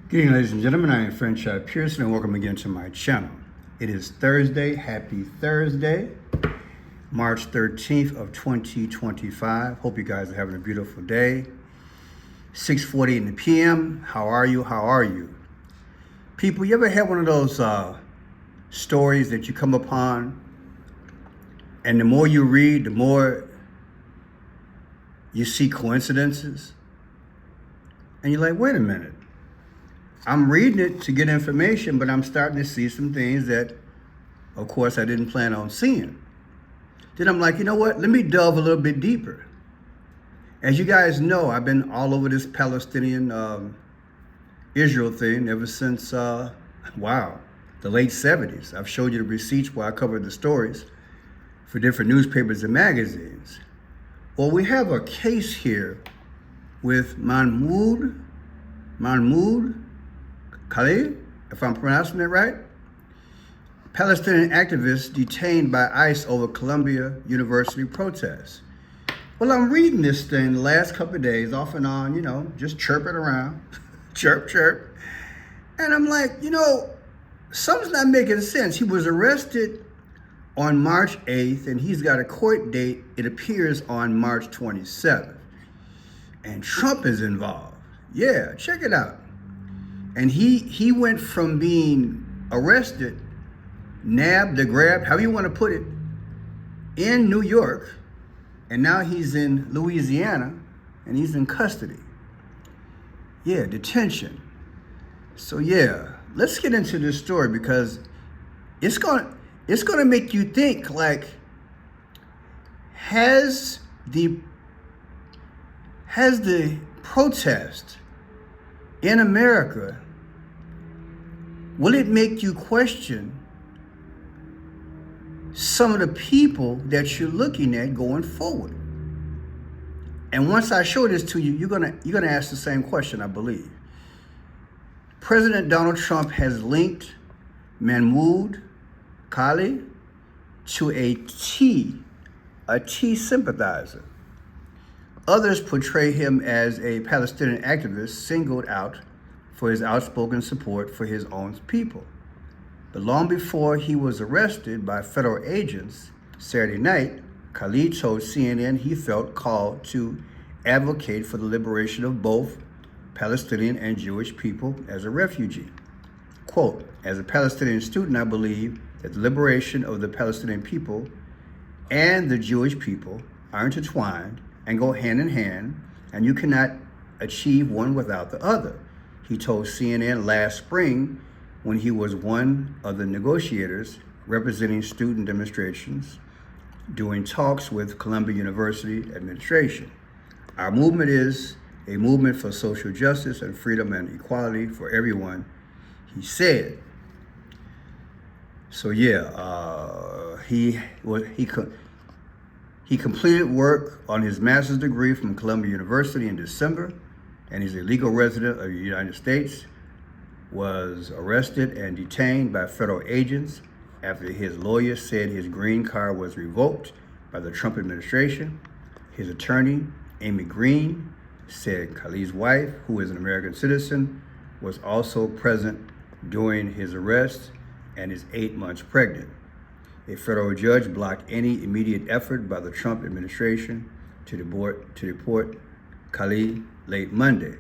Good evening, ladies and gentlemen. I am Franchise Pearson, and welcome again to my channel. It is Thursday. Happy Thursday, March 13th of 2025. Hope you guys are having a beautiful day. 6:40 in the p.m. How are you? How are you? People, you ever had one of those stories that you come upon, and the more you read, the more you see coincidences? And you're like, wait a minute. I'm reading it to get information, but I'm starting to see some things that, of course, I didn't plan on seeing. Then I'm like, you know what? Let me delve a little bit deeper. As you guys know, I've been all over this Palestinian Israel thing ever since, the late 70s. I've showed you the receipts where I covered the stories for different newspapers and magazines. Well, we have a case here with Mahmoud Khalil, if I'm pronouncing it right, Palestinian activist detained by ICE over Columbia University protests. Well, I'm reading this thing the last couple of days, off and on, just chirping around, chirp, chirp. And I'm like, something's not making sense. He was arrested on March 8th, and he's got a court date, it appears, on March 27th. And Trump is involved. Yeah, check it out. And he went from being arrested, nabbed or grabbed, however you want to put it, in New York, and now he's in Louisiana, and he's in custody. Yeah, detention. So yeah, let's get into this story because it's gonna make you think, like, has the protest in America, will it make you question some of the people that you're looking at going forward? And once I show this to you, you're gonna ask the same question, I believe. President Donald Trump has linked Mahmoud Khalil to a T sympathizer. Others portray him as a Palestinian activist singled out for his outspoken support for his own people. But long before he was arrested by federal agents Saturday night, Khalil told CNN he felt called to advocate for the liberation of both Palestinian and Jewish people as a refugee. Quote, as a Palestinian student, I believe that the liberation of the Palestinian people and the Jewish people are intertwined and go hand in hand, and you cannot achieve one without the other, he told CNN last spring when he was one of the negotiators representing student demonstrations during talks with Columbia University administration. Our movement is a movement for social justice and freedom and equality for everyone, he said. So yeah, he completed work on his master's degree from Columbia University in December, and he's a legal resident of the United States, was arrested and detained by federal agents after his lawyer said his green card was revoked by the Trump administration. His attorney, Amy Green, said Khalil's wife, who is an American citizen, was also present during his arrest and is 8 months pregnant. A federal judge blocked any immediate effort by the Trump administration to deport Khalil late Monday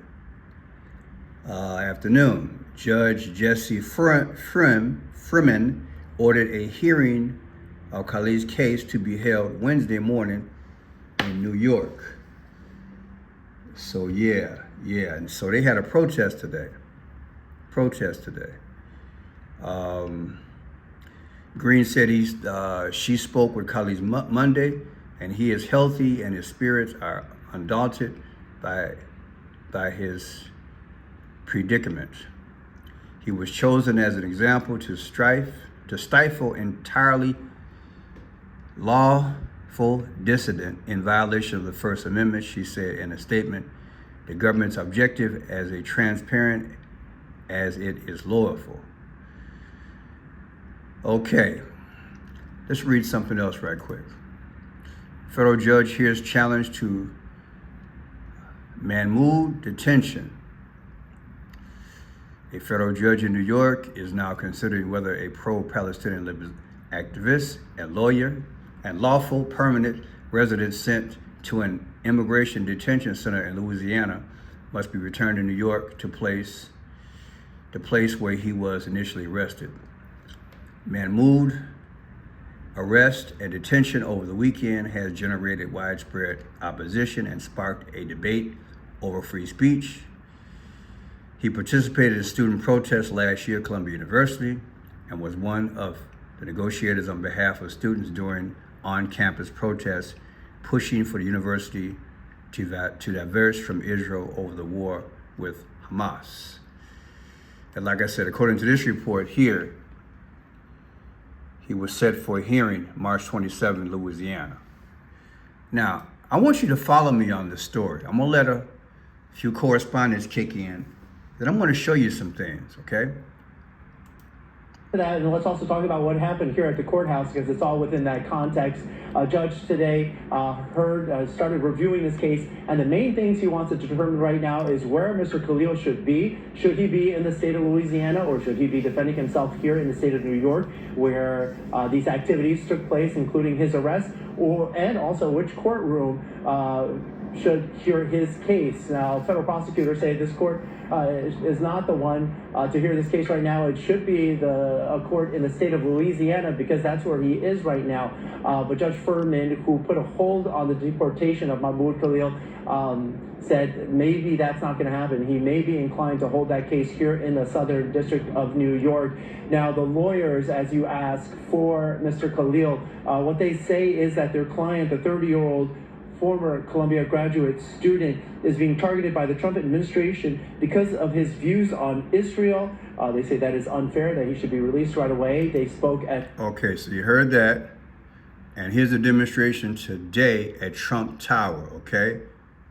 afternoon. Judge Jesse Freeman ordered a hearing of Khalil's case to be held Wednesday morning in New York. So yeah, and so they had a protest today. Green said she spoke with Khalil Monday, and he is healthy and his spirits are undaunted by his predicament. He was chosen as an example to stifle entirely lawful dissident in violation of the First Amendment, she said in a statement. The government's objective as transparent as it is lawful. Okay, let's read something else right quick. Federal judge hears challenge to Mahmoud detention. A federal judge in New York is now considering whether a pro-Palestinian activist and lawyer and lawful permanent resident sent to an immigration detention center in Louisiana must be returned to New York to the place where he was initially arrested. Mahmoud arrest and detention over the weekend has generated widespread opposition and sparked a debate over free speech. He participated in student protests last year at Columbia University and was one of the negotiators on behalf of students during on-campus protests, pushing for the university to diverge from Israel over the war with Hamas. And like I said, according to this report here, he was set for a hearing March 27 in Louisiana. Now, I want you to follow me on this story. I'm gonna let a few correspondents kick in, then I'm gonna show you some things, okay? That, and let's also talk about what happened here at the courthouse, because it's all within that context. A judge today started reviewing this case, and the main things he wants to determine right now is where Mr. Khalil should be. Should he be in the state of Louisiana, or should he be defending himself here in the state of New York, where these activities took place, including his arrest, and also which courtroom should hear his case. Now, federal prosecutors say this court is not the one to hear this case right now. It should be a court in the state of Louisiana, because that's where he is right now. But Judge Furman, who put a hold on the deportation of Mahmoud Khalil, said maybe that's not going to happen. He may be inclined to hold that case here in the Southern District of New York. Now, the lawyers, as you ask, for Mr. Khalil, what they say is that their client, the 30-year-old former Columbia graduate student, is being targeted by the Trump administration because of his views on Israel. They say that is unfair, that he should be released right away. They spoke at... Okay, so you heard that. And here's a demonstration today at Trump Tower, okay?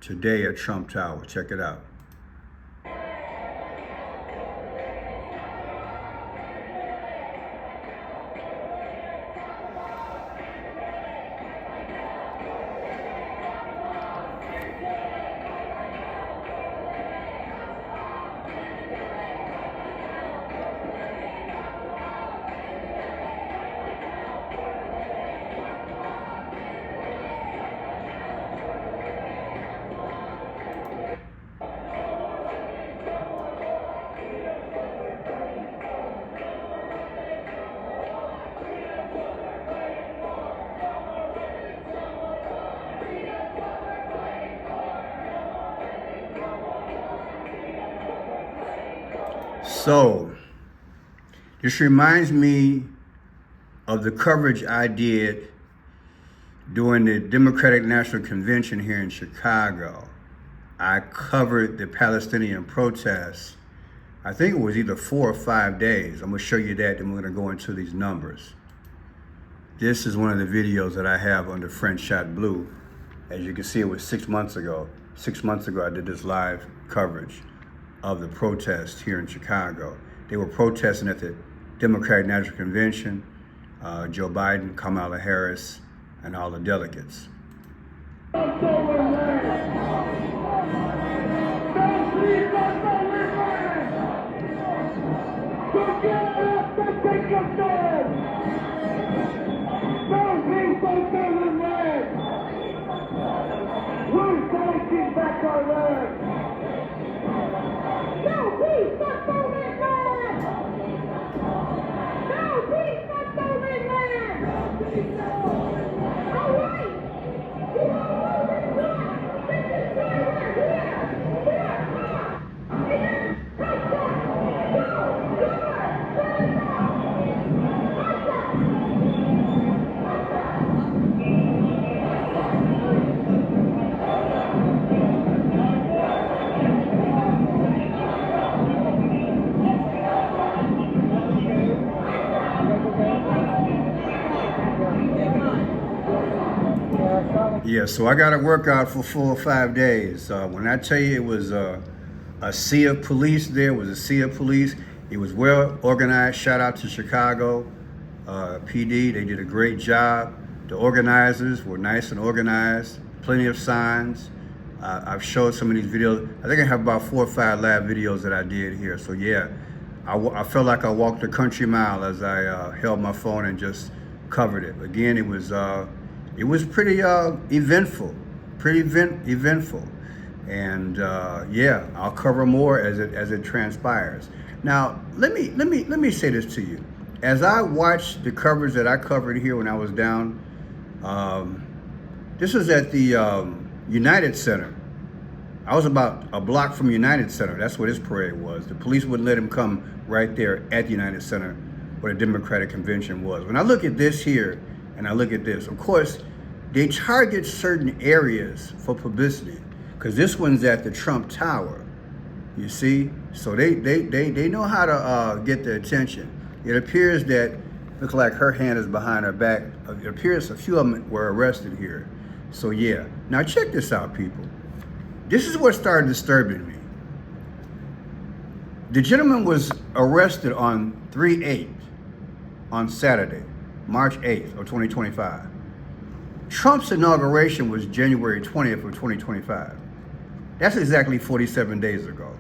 Today at Trump Tower. Check it out. So, this reminds me of the coverage I did during the Democratic National Convention here in Chicago. I covered the Palestinian protests. I think it was either 4 or 5 days. I'm gonna show you that, then we're gonna go into these numbers. This is one of the videos that I have under French Shot Blue. As you can see, it was 6 months ago. 6 months ago, I did this live coverage of the protest here in Chicago. They were protesting at the Democratic National Convention, Joe Biden, Kamala Harris, and all the delegates. Yeah, so I got to work out for 4 or 5 days. When I tell you it was a sea of police there, it was a sea of police. It was well organized. Shout out to Chicago PD. They did a great job. The organizers were nice and organized. Plenty of signs. I've showed some of these videos. I think I have about 4 or 5 live videos that I did here. So yeah, I felt like I walked a country mile as I held my phone and just covered it. Again, it was pretty eventful, eventful. And yeah, I'll cover more as it transpires. Now, let me say this to you. As I watched the coverage that I covered here when I was down, this was at the United Center. I was about a block from United Center. That's where this parade was. The police wouldn't let him come right there at the United Center where the Democratic Convention was. When I look at this here and I look at this, of course, they target certain areas for publicity, because this one's at the Trump Tower, you see? So they know how to get the attention. It appears that, looks like her hand is behind her back. It appears a few of them were arrested here. So yeah, now check this out, people. This is what started disturbing me. The gentleman was arrested on 3/8 on Saturday, March 8th of 2025. Trump's inauguration was January 20th of 2025. That's exactly 47 days ago.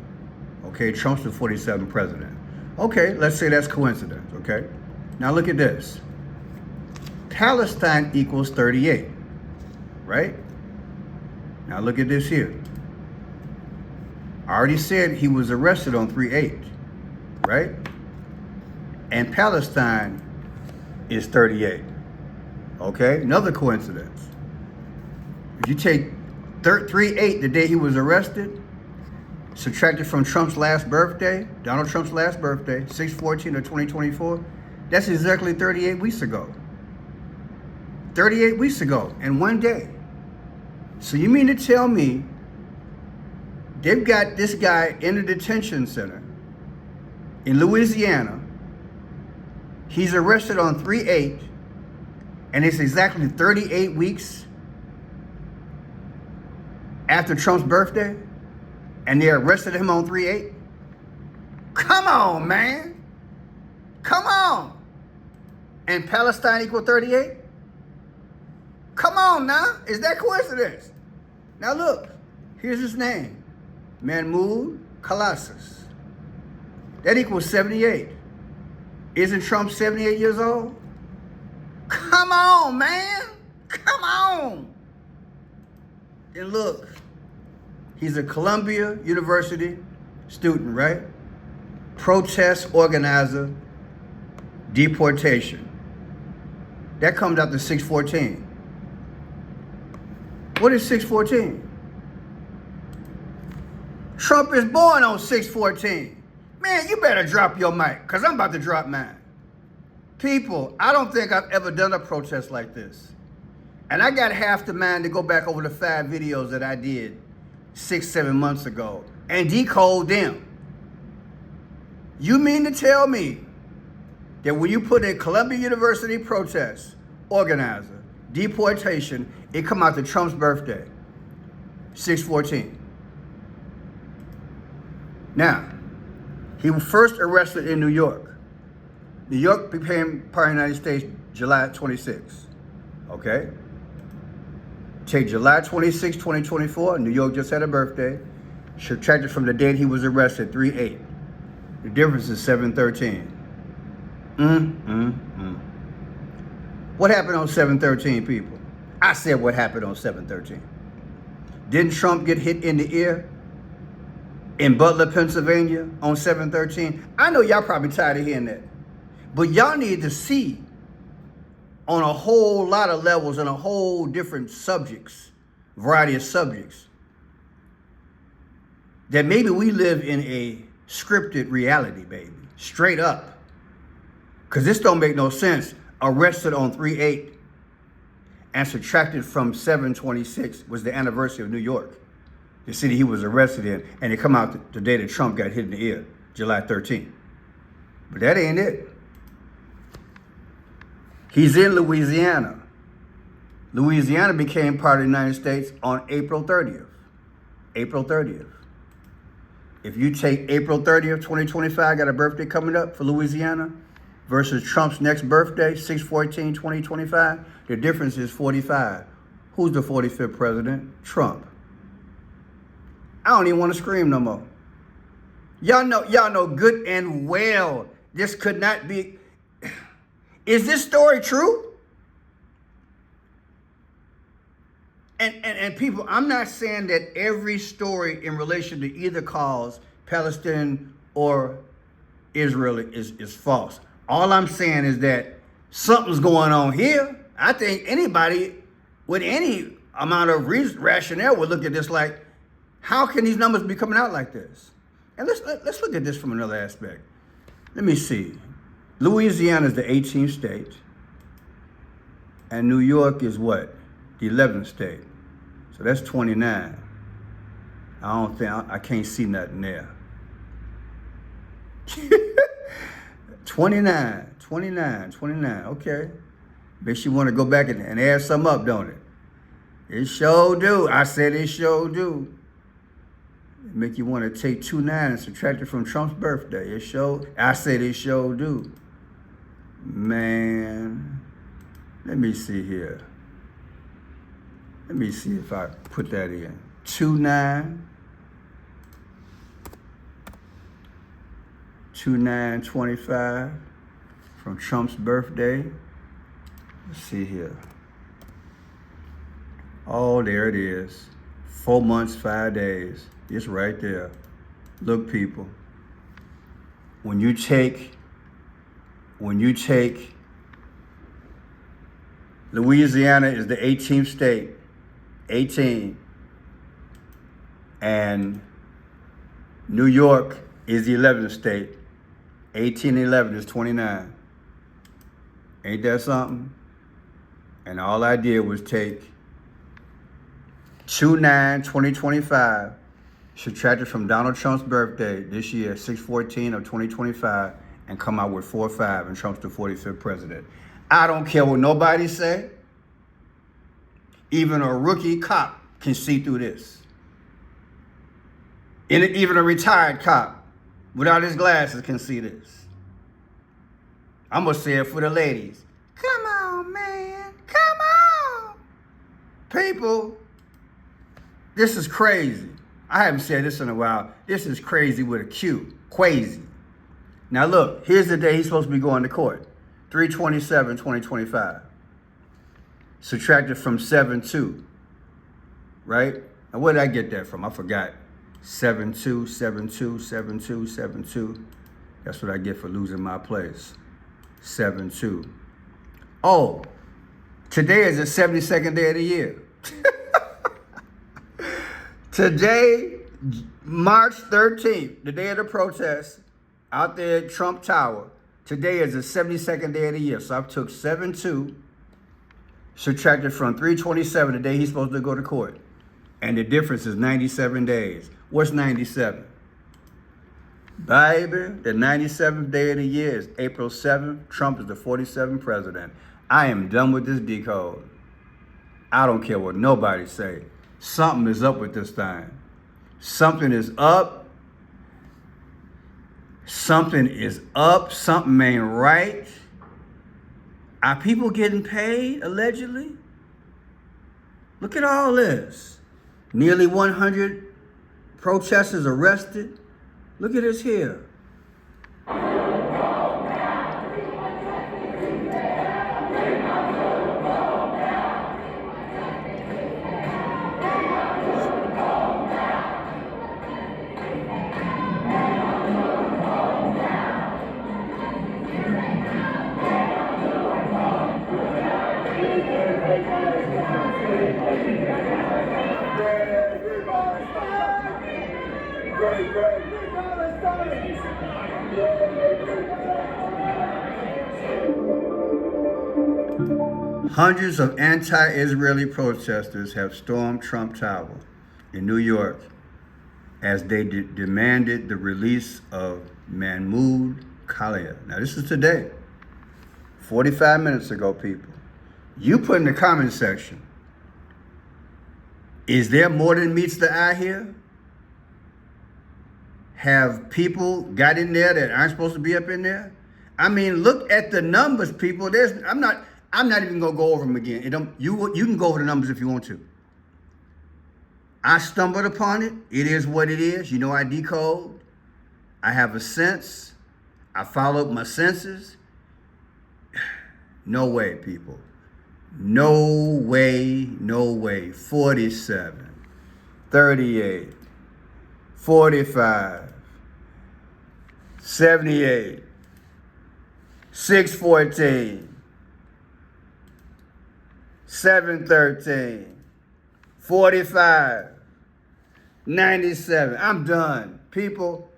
Okay, Trump's the 47th president. Okay, let's say that's coincidence, okay? Now look at this. Palestine equals 38, right? Now look at this here. I already said he was arrested on 3/8, right? And Palestine is 38. Okay, another coincidence. If you take 3/8, the day he was arrested, subtracted from Trump's last birthday, Donald Trump's last birthday, 6/14 of 2024, that's exactly 38 weeks ago. 38 weeks ago in one day. So you mean to tell me they've got this guy in a detention center in Louisiana, he's arrested on 3/8, and it's exactly 38 weeks after Trump's birthday, and they arrested him on 3/8? Come on, man. Come on. And Palestine equal 38? Come on now. Is that coincidence? Now look, here's his name. Mahmoud Khalil. That equals 78. Isn't Trump 78 years old? Come on, man. Come on. And look, he's a Columbia University student, right? Protest organizer, deportation. That comes out to 6/14. What is 6/14? Trump is born on 6/14. Man, you better drop your mic, because I'm about to drop mine. People, I don't think I've ever done a protest like this. And I got half the mind to go back over the 5 videos that I did 6, 7 months ago and decode them. You mean to tell me that when you put in Columbia University protest organizer, deportation, it come out to Trump's birthday, 6/14. Now, he was first arrested in New York. New York became part of the United States July 26. Okay? Take July 26, 2024, New York just had a birthday, subtracted from the date he was arrested, 3/8. The difference is 7/13. What happened on 7/13, people? I said what happened on 7/13. Didn't Trump get hit in the ear in Butler, Pennsylvania on 7/13? I know y'all probably tired of hearing that. But y'all need to see on a whole lot of levels and a whole different subjects, variety of subjects, that maybe we live in a scripted reality, baby, straight up. Because this don't make no sense. Arrested on 3/8 and subtracted from 7/26 was the anniversary of New York, the city he was arrested in, and it come out the day that Trump got hit in the ear, July 13th. But that ain't it. He's in Louisiana. Louisiana became part of the United States on April 30th. April 30th. If you take April 30th, 2025, got a birthday coming up for Louisiana, versus Trump's next birthday, 6/14/2025, the difference is 45. Who's the 45th president? Trump. I don't even want to scream no more. Y'all know good and well this could not be. Is this story true? And people, I'm not saying that every story in relation to either cause, Palestine or Israel, is false. All I'm saying is that something's going on here. I think anybody with any amount of rationale would look at this like, how can these numbers be coming out like this? And let's look at this from another aspect. Let me see. Louisiana is the 18th state, and New York is what? The 11th state. So that's 29. I can't see nothing there. 29. Okay. Makes you want to go back and add some up, don't it? It sure do. I said it sure do. Make you want to take 29 and subtract it from Trump's birthday. I said it sure do. Man, let me see here. Let me see if I put that in. 2925 from Trump's birthday. Let's see here. Oh, there it is. 4 months, 5 days. It's right there. Look, people. When you take Louisiana is the 18th state, 18, and New York is the 11th state, 18 and 11 is 29. Ain't that something? And all I did was take 2/9/2025, subtracted from Donald Trump's birthday this year, 6/14 of 2025, and come out with 4/5, and Trump's the 45th president. I don't care what nobody say. Even a rookie cop can see through this. And even a retired cop without his glasses can see this. I'm going to say it for the ladies. Come on, man. Come on. People, this is crazy. I haven't said this in a while. This is crazy with a Q. Crazy. Now look, here's the day he's supposed to be going to court. 3/27/2025. Subtracted from 7/2. Right? Now where did I get that from? I forgot. 7/2, 7/2, 7/2, 7/2. That's what I get for losing my place. 7/2. Oh, today is the 72nd day of the year. Today, March 13th, the day of the protest, out there at Trump Tower. Today is the 72nd day of the year. So I took 7/2, subtracted from 3/27, the day he's supposed to go to court. And the difference is 97 days. What's 97? Baby, the 97th day of the year is April 7th. Trump is the 47th president. I am done with this decode. I don't care what nobody say. Something is up with this thing. Something is up. Something is up. Something ain't right. Are people getting paid, allegedly? Look at all this. Nearly 100 protesters arrested. Look at this here. Hundreds of anti-Israeli protesters have stormed Trump Tower in New York as they demanded the release of Mahmoud Khalil. Now this is today, 45 minutes ago, people. You put in the comment section, is there more than meets the eye here? Have people got in there that aren't supposed to be up in there? I mean, look at the numbers, people. I'm not even gonna go over them again. You can go over the numbers if you want to. I stumbled upon it. It is what it is. You know, I decode. I have a sense. I followed my senses. No way, people. No way, no way. 47, 38, 45, 78, 614, 713, 45, 97. I'm done. People,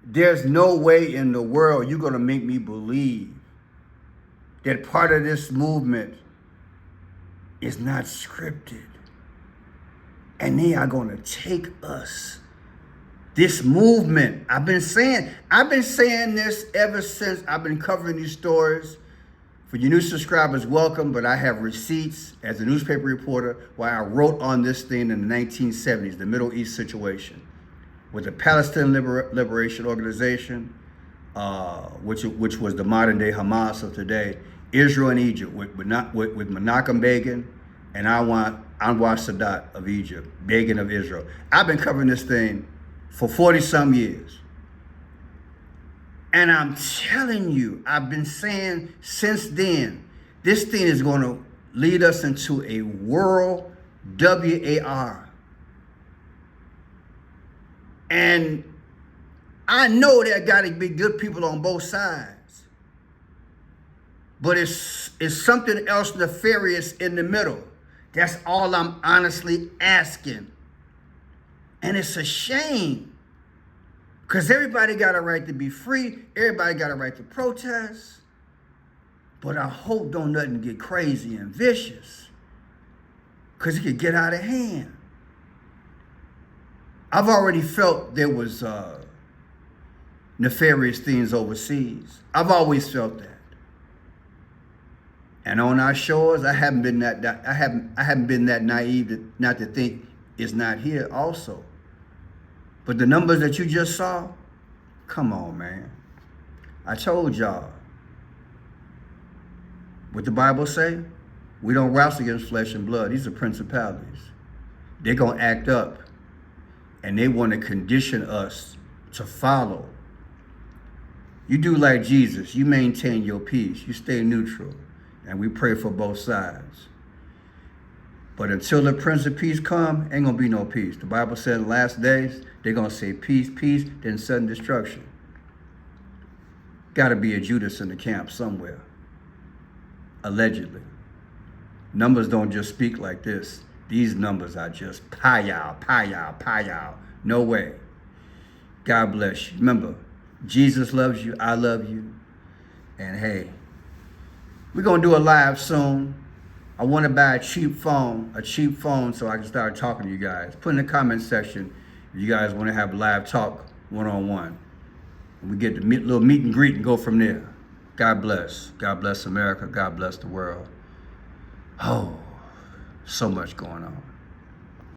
there's no way in the world you're going to make me believe that part of this movement is not scripted. And they are going to take us. This movement, I've been saying this ever since I've been covering these stories. For your new subscribers, welcome, but I have receipts as a newspaper reporter where I wrote on this thing in the 1970s, the Middle East situation, with the Palestinian Liberation Organization, which was the modern day Hamas of today, Israel and Egypt, with Menachem Begin and Anwar Sadat of Egypt, Begin of Israel. I've been covering this thing for 40-some years. And I'm telling you, I've been saying since then, this thing is going to lead us into a world WAR. And I know there got to be good people on both sides. But it's something else nefarious in the middle. That's all I'm honestly asking. And it's a shame. Because everybody got a right to be free. Everybody got a right to protest. But I hope don't nothing get crazy and vicious. Because it could get out of hand. I've already felt there was nefarious things overseas. I've always felt that. And on our shores, I haven't been that naive not to think it's not here also. But the numbers that you just saw, come on, man. I told y'all. What the Bible say? We don't wrestle against flesh and blood. These are principalities. They're going to act up. And they want to condition us to follow. You do like Jesus. You maintain your peace. You stay neutral. And we pray for both sides. But until the Prince of Peace come, ain't going to be no peace. The Bible said in the last days, they're going to say peace, peace, then sudden destruction. Got to be a Judas in the camp somewhere. Allegedly. Numbers don't just speak like this. These numbers are just payal, payal, payal. No way. God bless you. Remember, Jesus loves you. I love you. And hey, we're going to do a live soon. I want to buy a cheap phone so I can start talking to you guys. Put in the comment section if you guys want to have live talk one-on-one. And we get the little meet and greet and go from there. God bless. God bless America. God bless the world. Oh, so much going on.